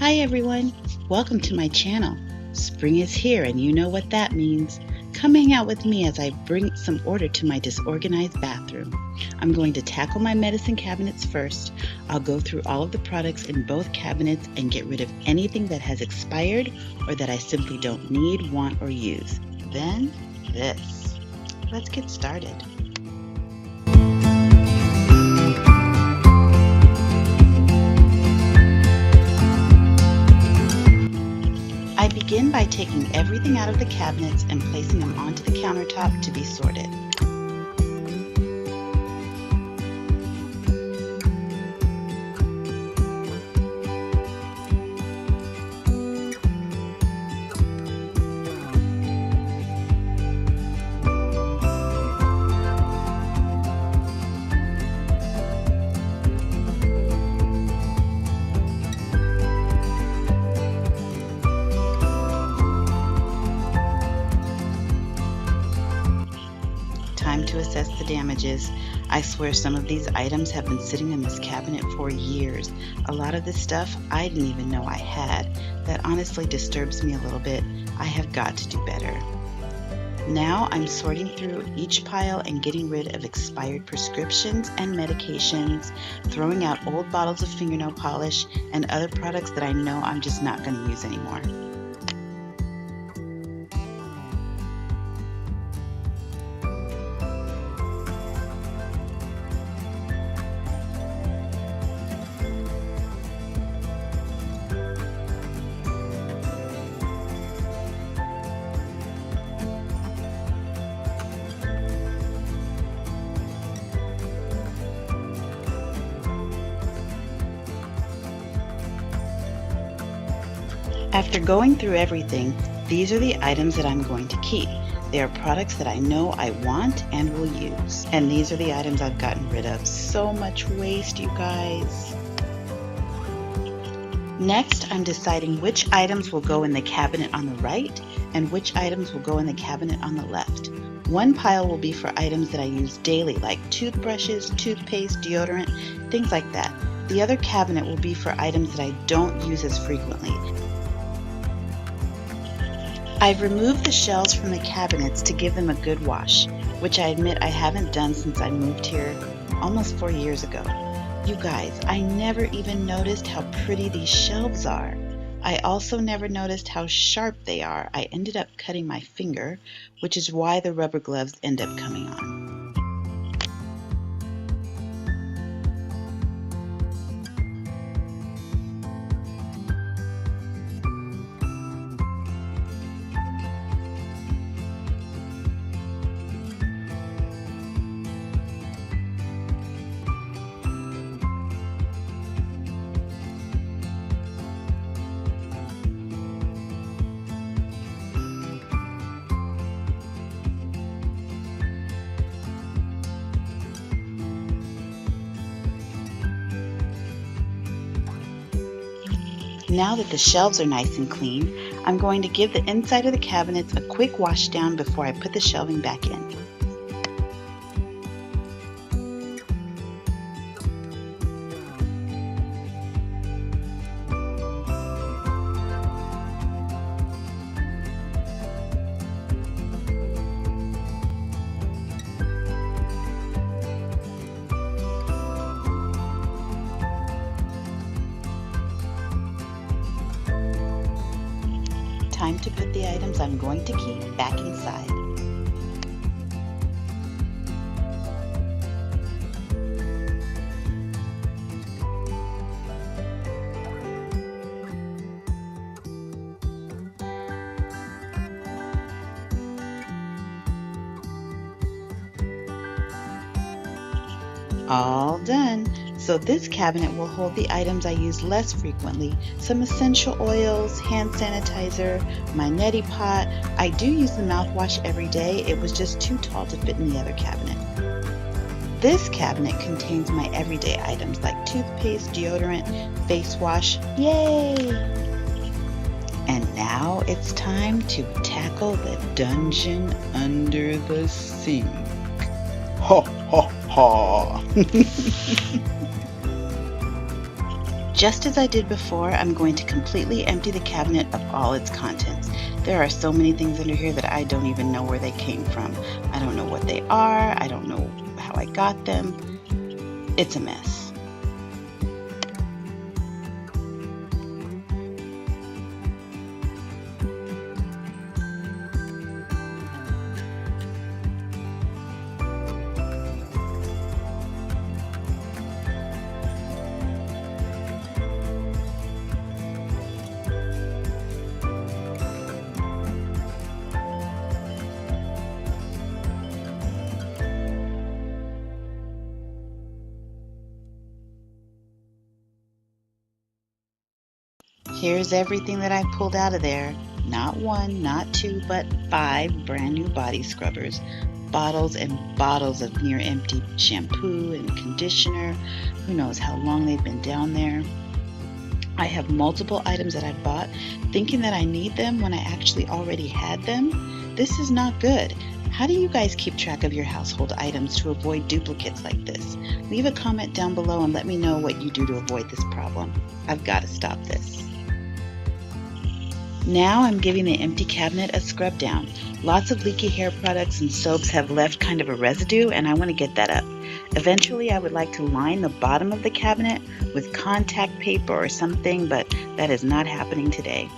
Hi everyone, welcome to my channel. Spring is here and you know what that means. Come hang out with me as I bring some order to my disorganized bathroom. I'm going to tackle my medicine cabinets first. I'll go through all of the products in both cabinets and get rid of anything that has expired or that I simply don't need, want, or use. Then this. Let's get started. I begin by taking everything out of the cabinets and placing them onto the countertop to be sorted. Time to assess the damages. I swear some of these items have been sitting in this cabinet for years. A lot of this stuff I didn't even know I had. That honestly disturbs me a little bit. I have got to do better. Now I'm sorting through each pile and getting rid of expired prescriptions and medications, throwing out old bottles of fingernail polish and other products that I know I'm just not going to use anymore. After going through everything, these are the items that I'm going to keep. They are products that I know I want and will use. And these are the items I've gotten rid of. So much waste, you guys. Next, I'm deciding which items will go in the cabinet on the right and which items will go in the cabinet on the left. One pile will be for items that I use daily, like toothbrushes, toothpaste, deodorant, things like that. The other cabinet will be for items that I don't use as frequently. I've removed the shelves from the cabinets to give them a good wash, which I admit I haven't done since I moved here almost 4 years ago. You guys, I never even noticed how pretty these shelves are. I also never noticed how sharp they are. I ended up cutting my finger, which is why the rubber gloves end up coming on. Now that the shelves are nice and clean, I'm going to give the inside of the cabinets a quick wash down before I put the shelving back in. Time to put the items I'm going to keep back inside. All done. So this cabinet will hold the items I use less frequently, some essential oils, hand sanitizer, my neti pot. I do use the mouthwash every day. It was just too tall to fit in the other cabinet. This cabinet contains my everyday items like toothpaste, deodorant, face wash. Yay! And now it's time to tackle the dungeon under the sink. Ha ha ha! Just as I did before, I'm going to completely empty the cabinet of all its contents. There are so many things under here that I don't even know where they came from. I don't know what they are. I don't know how I got them. It's a mess. Here's everything that I pulled out of there. Not one, not two, but 5 brand new body scrubbers. Bottles and bottles of near empty shampoo and conditioner. Who knows how long they've been down there. I have multiple items that I bought thinking that I need them when I actually already had them. This is not good. How do you guys keep track of your household items to avoid duplicates like this? Leave a comment down below and let me know what you do to avoid this problem. I've got to stop this. Now I'm giving the empty cabinet a scrub down. Lots of leaky hair products and soaps have left kind of a residue, and I want to get that up. Eventually I would like to line the bottom of the cabinet with contact paper or something, but that is not happening today.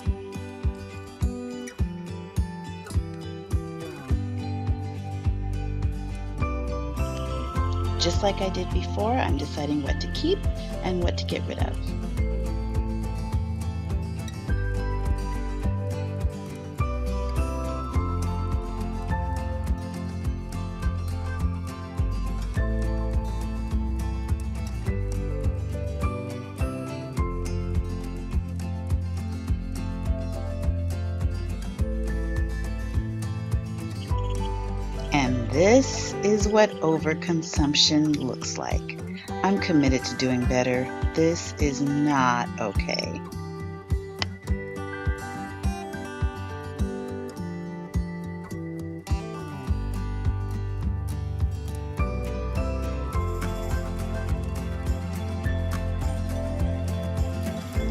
Just like I did before, I'm deciding what to keep and what to get rid of. And this is what overconsumption looks like. I'm committed to doing better. This is not okay.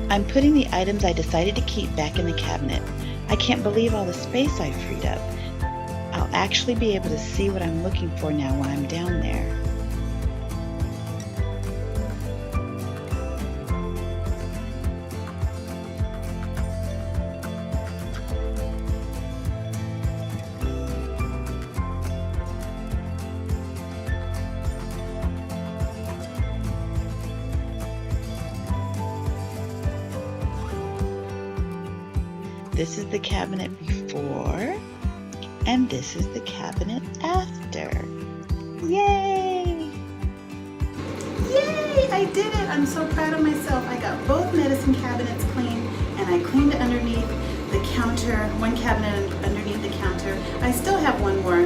I'm putting the items I decided to keep back in the cabinet. I can't believe all the space I freed up. I'll actually be able to see what I'm looking for now when I'm down there. This is the cabinet before, and this is the cabinet after. Yay! Yay! I did it! I'm so proud of myself. I got both medicine cabinets clean, and I cleaned underneath the counter, one cabinet underneath the counter. I still have one more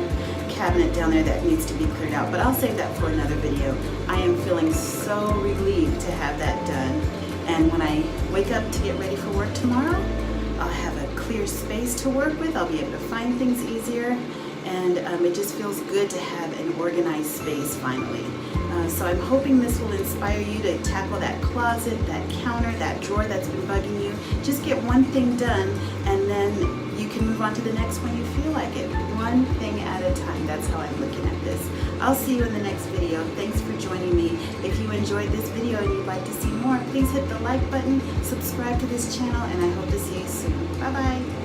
cabinet down there that needs to be cleared out, but I'll save that for another video. I am feeling so relieved to have that done, and when I wake up to get ready for work tomorrow, I'll have a clear space to work with. I'll be able to find things easier, and it just feels good to have an organized space finally. So I'm hoping this will inspire you to tackle that closet, that counter, that drawer that's been bugging you. Just get one thing done, and then you can move on to the next when you feel like it. One thing at a time. That's how I'm looking at this. I'll see you in the next video. Thanks for joining me. If you enjoyed this video and you'd like to see more, please hit the like button, subscribe to this channel, and I hope to see you soon. Bye-bye.